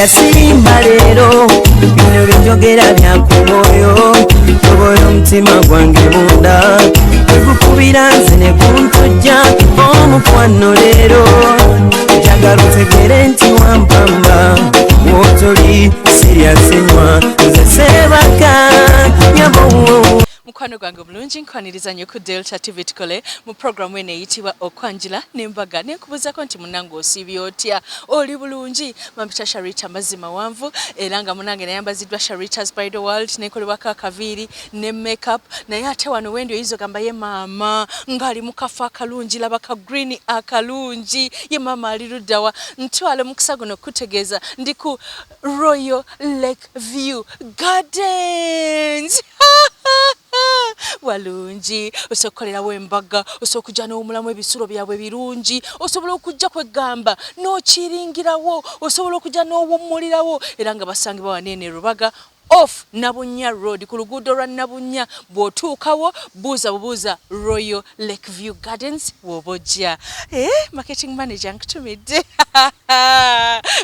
yasimba leero bino byenjogera byakumwoyo tobola omutima gwange munda tegukubira nze ne kuntujja omukwano leero njagala otegere nti wampamba wotoli siryasenywa nze sebaka nyabowo mukwano gwange omulungi nkwaniriza nnyo ku Delta TV tukole mu programu eno eyitibwa okwanjula n'embaga nenkubuuzako nti munange osiibye otya oli bulungi mampita Sharita mazima wanvu era nga munange nayambaziddwa Sharita's Bridal World nekolebwako akaviiri ne makeup naye ate wano wendi oyinza ogamba ye maama ng'ali mu kafo akalungi laba ka green akalungi ye maama ali luddawa ntwale mukisa guno kutegeeza ndi ku Royal Lake View Gardens walungi osokolerawo embaga osokujja n'omulamu ebisulo byabwe birungi osobola okujja kwegamba n'okiringirawo osobola okujja n'owummulirawo era nga basangibwa wanene Rubaga off Nabunya Road ku luguudo lwa Nabunya bw'otuukawo buuza Royal Lake View Gardens w'obojja marketing manager nkutumidde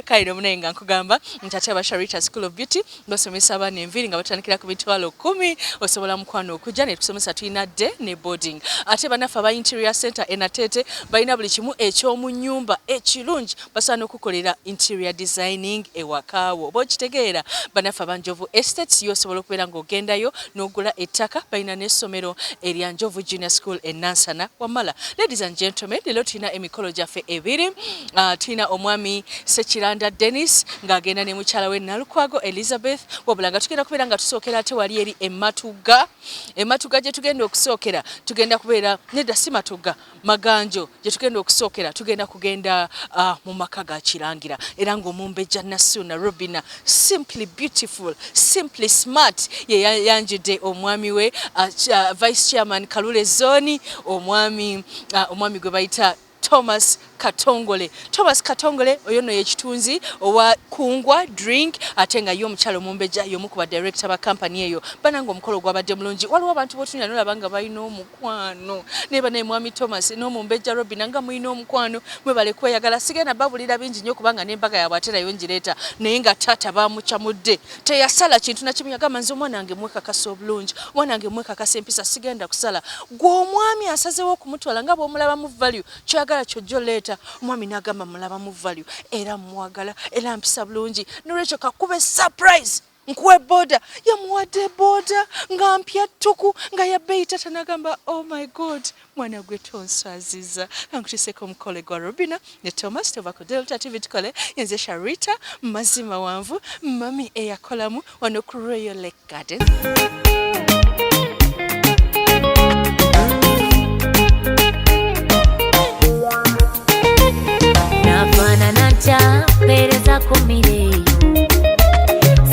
kaino munaye nga nkugamba nti ate aba Sharita School of Beauty basomesa abaana enviiri nga batandikira ku mitwalo 10 osobola mukwano okujja ne tusomesa tulina day ne boarding ate banaffe aba Interior Center enatete balina buli kimu ekyomu nnyumba ekirungi basaana okukolera interior designing ewakaawo oba okitegeera banaffe abanjovu Estates yosobola okubeera ng'ogendayo n'ogula ettaka balina n'essomero erya Njovu Junior School e Nansana Wamala. Ladies and gentlemen, leero tulina emikolo gyaffe ebiri. Tulina omwami Sekiranda Dennis ng'agenda ne mukyala we Nalukwago Elizabeth wabula nga tugenda kubeera nga tusookera ate wali eri Ematuga gye tugenda okusookera tugenda kubeera nedda si Matuga Maganjo gye tugenda okusookera tugenda kugenda mu maka ga Kirangira era ng'omumbejja Nasuna Robina simply beautiful simply smart ye yanjudde omwami we Vice Chairman Kalule Zoni omwami gwe bayita Thomas Katongole oyo no yekitunzi owa Kungwa drink ate nga yo omukyalo omumbejja y'omu ku ba director ba company eyo bananga omukolo gwabadde mulungi waliwo abantu botunya nolaba nga balina omukwano ne bana mwami Thomas n'omumbejja Robin nga mulina omukwano mwe bale kweyagala sigenda babulira bingi nnyo kubanga n'embaga yaabwe ate nayo njireeta naye nga taata bamukyamudde teyasala kintu na kimu yagamba nze omwana wange mwekakasa obulungi omwana wange mwekakasa empisa sigenda kusala gw'omwami asazewo okumutwala nga bw'omulaba mu value kyagala kyojjo leeta omwami n'agamba mulaba mu value era mwagala era mpisa bulungi n'olwekyo kakube surprise nkuwe boda yamuwadde boda nga mpya ttuku nga yabbeeyi tata n'agamba oh my god mwana gwe tonswaziza kankutiseko omukole gwa Robina ne Thomas tova ku Delta TV tukole yenze Sharita mazima wanvu mami eyakolamu wano ku Royal Lake Garden. Nafanana pereza kumireyo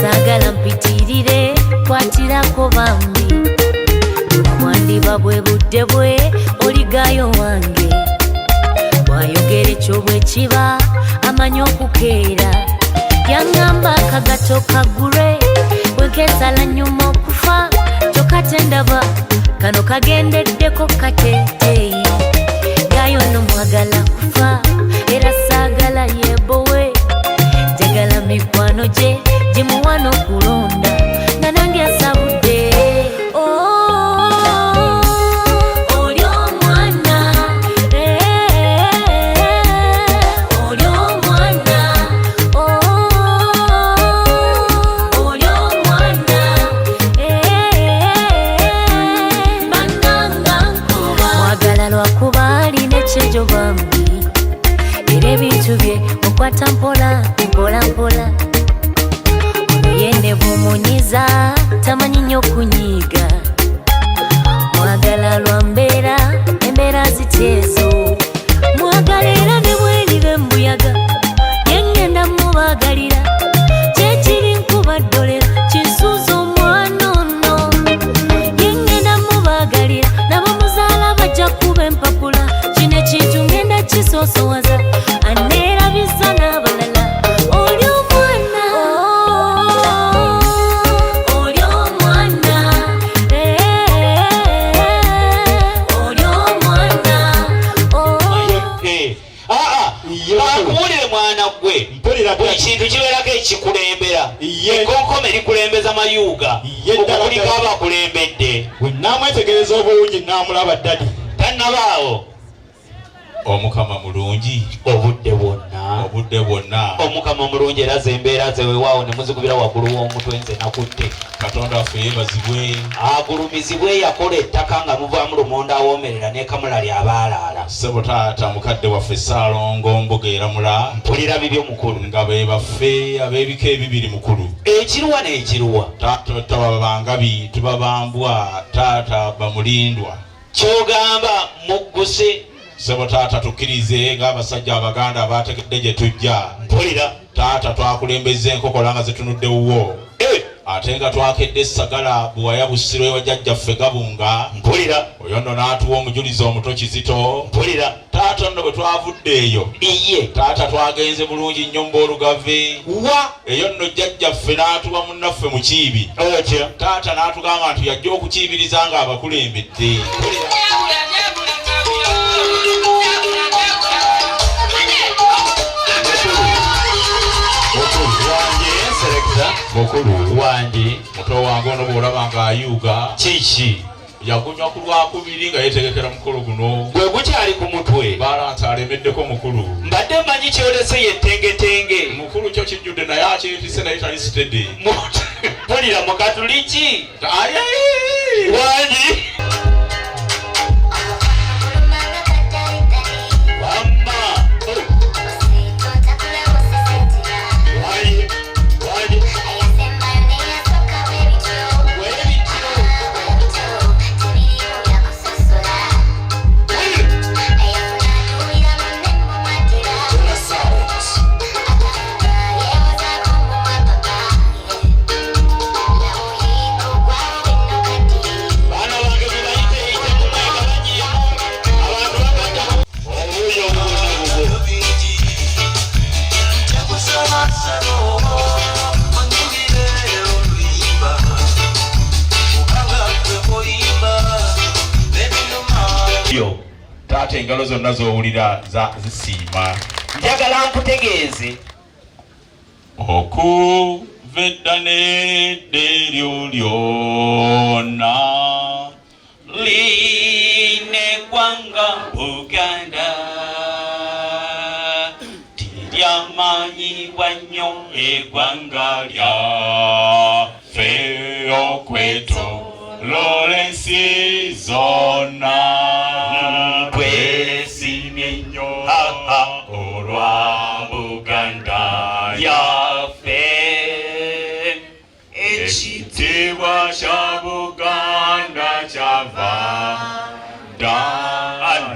sagala mpitirire kwatirako bambi mwandiba bwe budde bwe oligayo wange wayogera ekyo bwe kiba amanyi okukeera yangamba akagato kagure bwenkesala nyuma okufa kyokate ndaba kano kagendeddeko kateteeyi gayo no mwagala kufa era sagala yebowe jagala mikwano gye gimuwano kulonda nga nange asabudde oli omwana oli omwana oli omwana bannanga nkuba mwagala lwakuba alina ekyejo bambi era ebintu bye mukwata mpola mpola yende bumunyiza tamanyi nnyo kunyiga mwagala lwa embeera ziteezo mwagala era ne bweribe mbuyaga yengenda mubagalira kyekiri nkubaddolera kinsuuza omwana ono yengenda mubagalira nabo muzaala bajja kuba empapula kino ekintu ngenda kisoosowaza aneerabiza n'abalala oli omwana oli omwana oli omwana Yuga okukulika abakulembedde bwe namwetegereza obulungi namulaba ddadi tannabaawo omukama mulungi obudde bwonna omukama mulungi era ze embeera ze weewaawo ne muzigubira waggulu w'omutwe nze nakutte Katonda waffe yeebazibwe agulumizibwe yakola ettaka nga muvaamu lumonde awoomerera n'ekamula lyabaalaala ssebo taata mukadde waffe Ssaalongo Mbugeeramula mpulira bibyo mukulu nga be baffe ab'ebika ebibiri mukulu ekiruwa n'ekiruwa taata tababangabi tubabambwa taata bamulindwa kyogamba mugguse ssebo taata tukkirize ng'abasajja abaganda abategedde gye tujja mpulira taata twakulembeza enkokola nga zitunudde wuwo ate nga twakedde essagala buwaya busirwe wa jjajjaffe Gabunga mpulira oyo nno n'atuwa omujulizi omuto Kizito mpulira taata nno bwe twavudde eyo iye taata twagenze bulungi nnyo Mboolugave wa eyo nno jjajjaffe n'atuwa munnaffe mu Kiibi otya taata n'atugamba nti yajja okukiibiriza nga abakulembedde mukulu wange muto wange ono bw'olaba ng'ayuuga kiki yagunywa ku lwakubiri nga yeetegekera mukolo guno gwe gukyali ku mutwe balansi alemeddeko mukulu mbadde mmanyi kyolese yettengetenge mukulu kyo kijjudde naye akyetise naye tali sitede mpulira mu katuliki aye wangi taata engalo zonna z'owulira zisiima njagala nkutegeeze okuva edda n'edda eryo lyonna liine eggwanga Buganda tiryamanyibwa nnyo eggwanga lyaffe okwetoloola ensi zonna twesimye nnyo olwa Buganda yaffe ekitiibwa kya Buganda kyava dda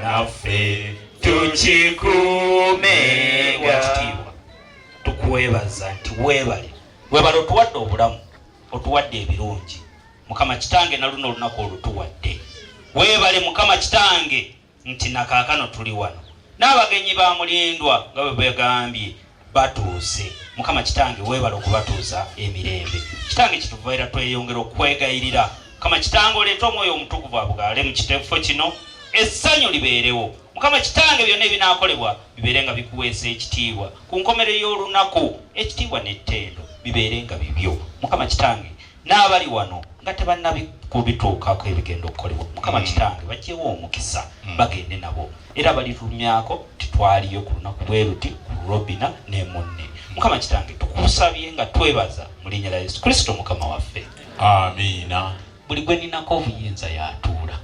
naffe tukikuume ekitiibwa tukwebaza nti weebale otuwadde obulamu otuwadde ebirungi Mukama kitange na luno olunaku olutuwadde weebale Mukama kitange nti nakaakano tuli wano n'abagenyi ba mulindwa nga bwe begambye batuuse Mukama kitange weebale okubatuuza emirembe kitange kituvaira tweyongera okwegayirira Mukama kitange oleeta omwoyo omutukuvu abugaale mu kiteefo kino essanyu libeerewo Mukama kitange byonna ebinaakolebwa bibeere nga bikuweesa ekitiibwa ku nkomere y'olunaku ekitiibwa n'ettendo bibeere nga bibyo Mukama kitange n'abali wano nga tebannabikubituukako ebigenda okukolebwa Mukama kitange bajjewo omukisa bagende nabo era balitumyako titwaliyo ku lunaku bwe luti ku Robina ne munne Mukama kitange tukusabye nga twebaza mu linnya lya Yesu Kristo Mukama waffe amiina buli gwe ninako obuyinza yatuula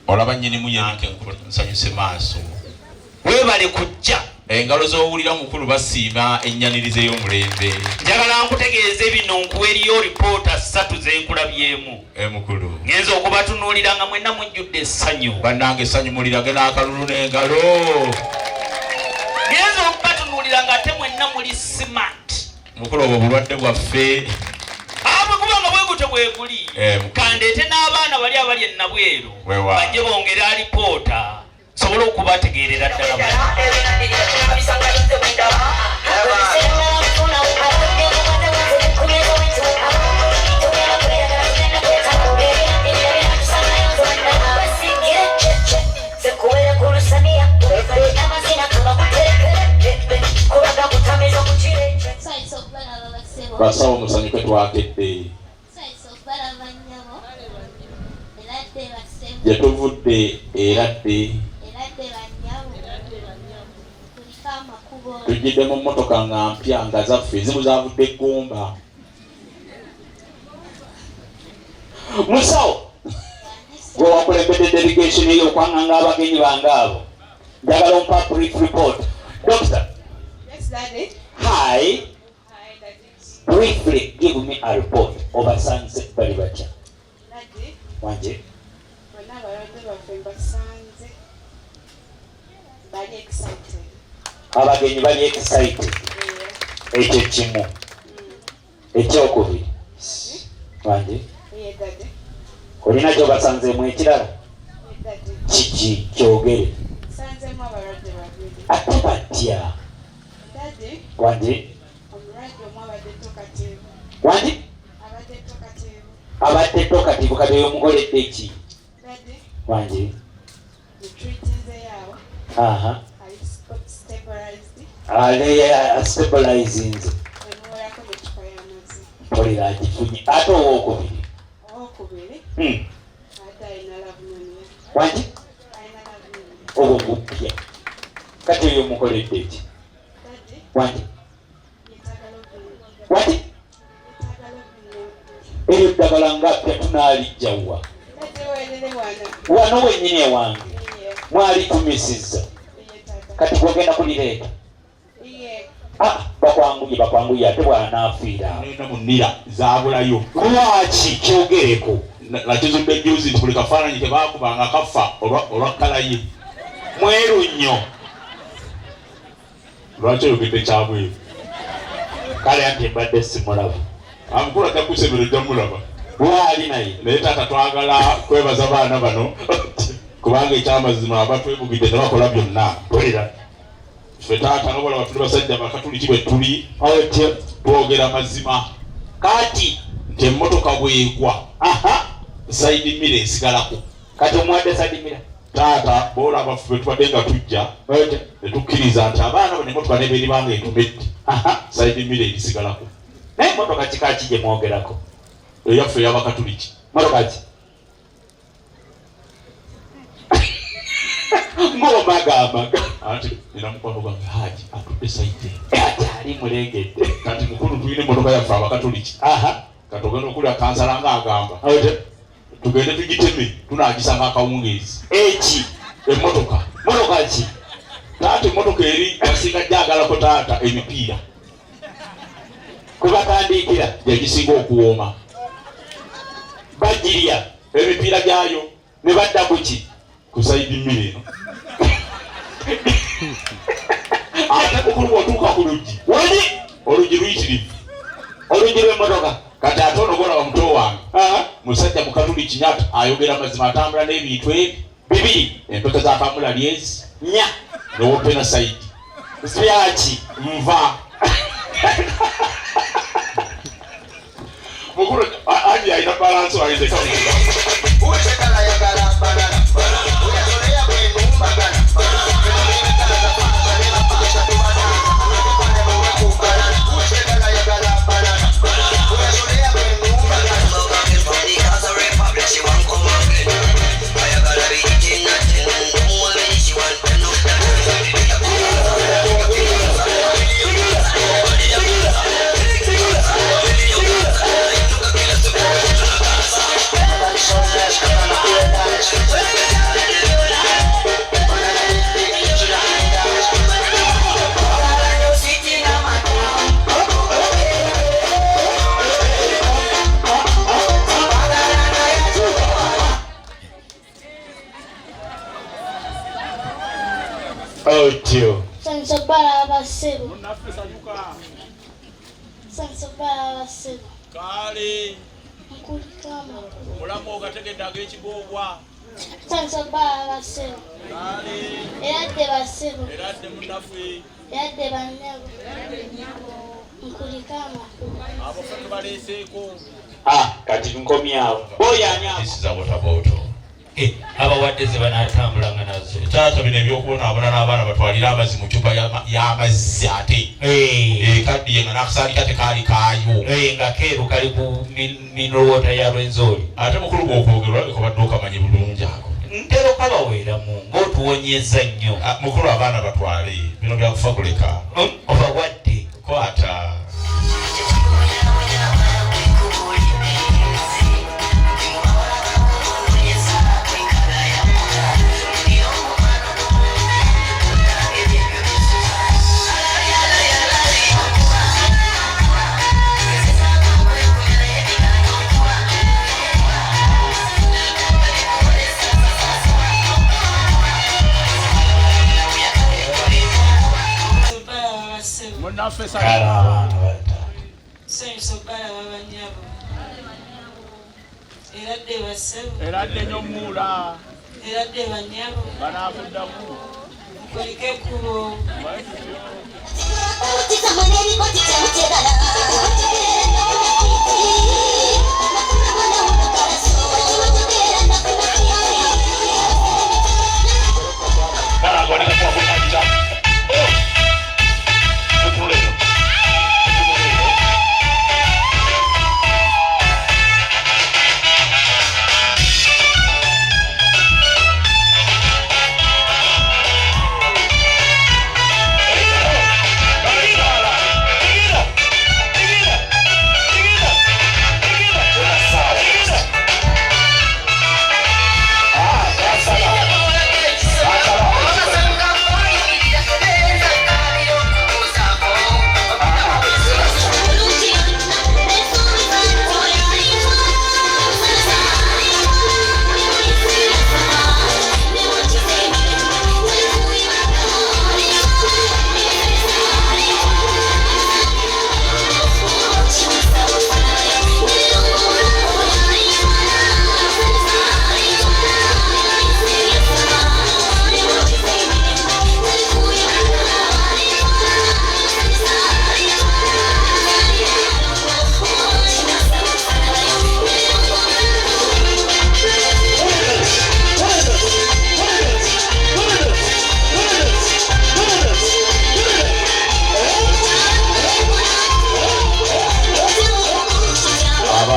olaba nnyinimu yange nsanyuse maaso weebale kujja engalo z'owulira mukulu basiima ennyanirize y'omulembe njagala nkutegeeze bino nkuwa eriyo lipoota 3 zenkulabyemu mukulu ngenza okubatunuulira nga mwenna mujjudde essanyu bannange essanyu mulirage n'akalulu n'engalo ngenza okubatunuulira nga ate mwenna muli smart mukulu obwo bulwadde bwaffe bwe kuba nga bwegute bweguli kandeete n'abaana bali abali ennabweru bajje bongera alipoota sobola okubategeerera ddala basawo musanyuke twakedde Yatuvudde eradde tujjidde mu mmotoka nga mpya nga zaffe ezimu zavudde Egomba. Musawo gwe wakulembedde delegation eyo okwanganga abagenyi bange abo njagala ompa brief report. Doctor. Yes, Daddy. Hi. Hi, Daddy. Briefly give me a report over Sunset bali batya. Daddy. Wanje. Bonna abalwadde baffe basanze bali excited. Abagenyi bali excited. Ekyo kimu. Ekyokubiri. Wanje. Yeah, Daddy. Olina kyobasanzeemu ekirala? Yeah, Daddy. Kiki kyogere. Sanzemu abalwadde babiri. Ate batya. Daddy. Wanje. Omulwadde omu abadde tokativu. Wanje. Abadde tokativu. Abadde tokativu kati oyo mukoledde ki? Daddy. Wanje. The treaties yaawo. Aha. Ali stabilized. Ale stabilizing. Emuwerako n'ekikupa y'amazzi. Mpulira agifunye. Ate owookubiri. Owookubiri. Ate alina lavumania. Wanje. Alina lavumania. Obwo bupya. Kati oyo mukoledde ki? Daddy. Wanje. Yetaaga lavumania. Wanje. Yetaaga lavumania. Eryo ddagala ngapya tunaalijjawa. Daddy weerere wano. Wano wennyini ewange. Yeah. Mwali tumisizza. Yeah, Tata. Kati gwogenda kulireeta. Yeah. Bakwanguye ate bw'anaafiira nina munira zaabulayo. Lwaki kyogereko? Nakizudde juzi nti buli kafaananyi ke baakubanga kafa olwa kkala ye. Mweru nnyo. Lwaki oyogedde kyabweru? Kale anti mbadde simulaba. Amukula takusebera ojja mulaba. Bwali naye. Naye taata twagala kwebaza baana bano kubanga ekyamazima abatwebugidde tebakola byonna. Mpulira. Ffe taata nobola batuli basajja bakatuliki bwe tuli twogera mazima. Kati nti emmotoka bwegwa side mirror esigalako. Kati omuwadde side mirror? Taata boola abaffe bwe tubadde nga tujja ne tukkiriza nti abaana bano emmotoka ne beeribanga etomedde side mirror erisigalako. Naye emmotoka kika ki gye mwogerako? Eyaffe ey'abakatuliki. Mmotoka ki? Ng'omagamaga. Ati nina mukwano gwange Haji atudde saite. Ati ali mulengedde. Kati mukulu tulina emmotoka yaffe abakatuliki. Kati ogenda okulya kansala ng'agamba. Tugende tugiteme tunaagisanga akawungeezi. Eki emmotoka. Mmotoka ki? Taata emmotoka eri yasinga gyagalako taata emipiira. Kubatandikira yagisinga okuwooma. Bagirya emipiira gyayo ne badda ku ki? Ku saidi mmiri eno. Ate mukulu bw'otuuka ku luggi. Wali oluggi luyitirivu. Oluggi lw'emmotoka. Kati ate onogola omuto wange. Musajja mukatuliki nyata ayogera mazima atambula n'ebintu ebi. Bibiri empeka za kamula lyezi. Nya n'owopena saidi. Syaki nva. Mukulu aji alina balansi walize kama. Uwezekana yagala banana. Uyasolea kwenu mbagana. Sansabara abasebo. Sansabara abasebo. Kale. Nkulikama. Mulamu ogategedde ag'ekigobwa. Sansabara abasebo. Kale. Eradde basebo. Eradde munnaffe. Eradde bannyabo. Nkulikama. Abo ffe tubaleeseeko. Kati nkomyawo. Oyo ani awo? This is about abawadde ze banaatambulanga nazo. Taata bino ebyokubonaabona n'abaana batwalira amazzi mu cupa y'amazzi ate. Kaddiye nga n'akasaali kate kaali kaayo. Nga keeru kali ku mineral water ya Rwenzori. Ate mukulu gw'okwogera olabika obadde okamanyi bulungi. tuddamu ng'otuwonyeza nnyo. Mukulu abaana batwale bino byakufa kuleka obawadde kwata kala abaana bata eradde nnyo muula Eradde banyabo banafuddamu kolike kubo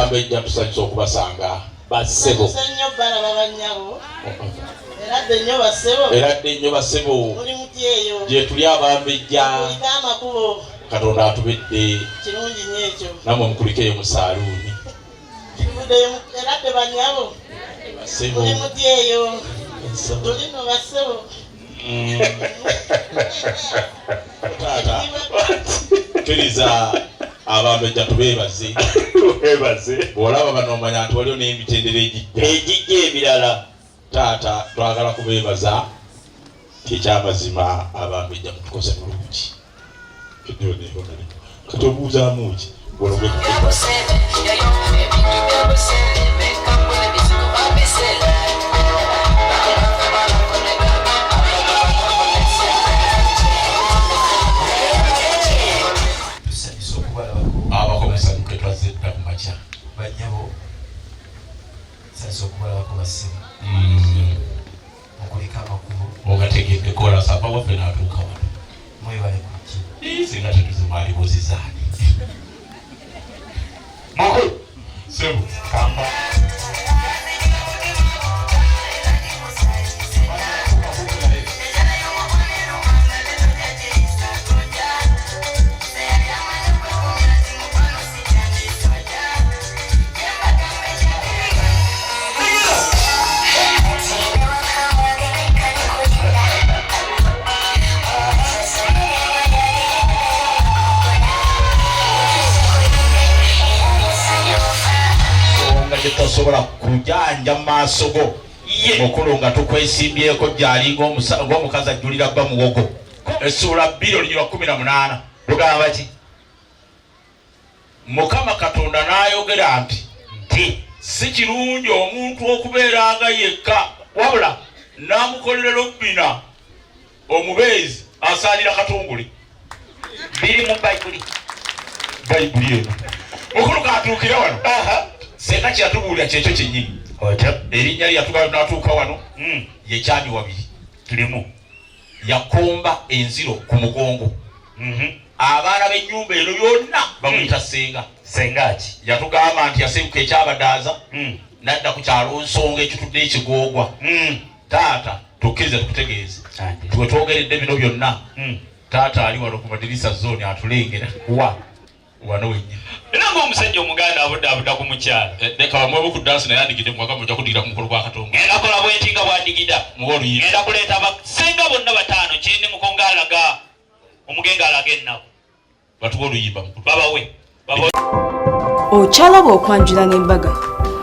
Bejja tusanyusa okubasanga bassebo nnyo bala babanyabo eradde nnyo bassebo muli mutyeyo gye tuli abambejja amakubo Katonda atubedde kirungi nnyo ekyo namwe mukulikeyo mu saaluuni eradde banyabo bassebo muli mutyeyo tulino bassebo taata kiriza abambejja tubeebaze bw'olaba bano omanya nti waliwo n'emitendera ejijja ebirala taata twagala kubeebaza ekyamazima abambejja mutukoze bulungi kati obuuzaamu ki ologwe abakomesaluke twazedda ku makya banyabo sasa okubalabako basimu okulika amakulu ogategedde kola sapa waffe n'atuuka wano mwebale kuki singa tetuzimaalibuzizaani makulu sebu kamba tosobola kujanja mu maaso go mukulu nga tukwesimbyeko gy'alinga ng'omukazi ajjulira gwa muwogo essuula 2:18 lugamba ki Mukama Katonda n'ayogera nti si kirungi omuntu okubeeranga yekka wabula n'amukolera lobbina omubeezi asaanira katungule biri mu bayibuli eno mukulu katuukire wano senga kyatubuulira kyekyo kyennyini erinnya lye natuuka wano ye kyami wabiri tulimu yakomba enziro ku mugongo abaana b'ennyumba eno yonna bamuyita senga ki yatugamba nti yasebuka ekyabadaaza nadda ku kyalo nsonga ekitudde ekigoogwa taata tukiriza tukutegeeze tuwe twogeredde bino byonna taata ali wano ku madirisa zone atulengera wano wennyini era ng'omusajja omuganda abudde ku mukyala leka bamwe ku dansi naye andigidde mwaka mujja kudigira ku mukolo gwa Katonda ngenda kola bwetinga bwandigida ngenda kuleeta abasenga bonna bataano kindi mukonga alaga omugenga alaga ennaku batuwa oluyimba mukulu babawe okyalaba okwanjula n'embaga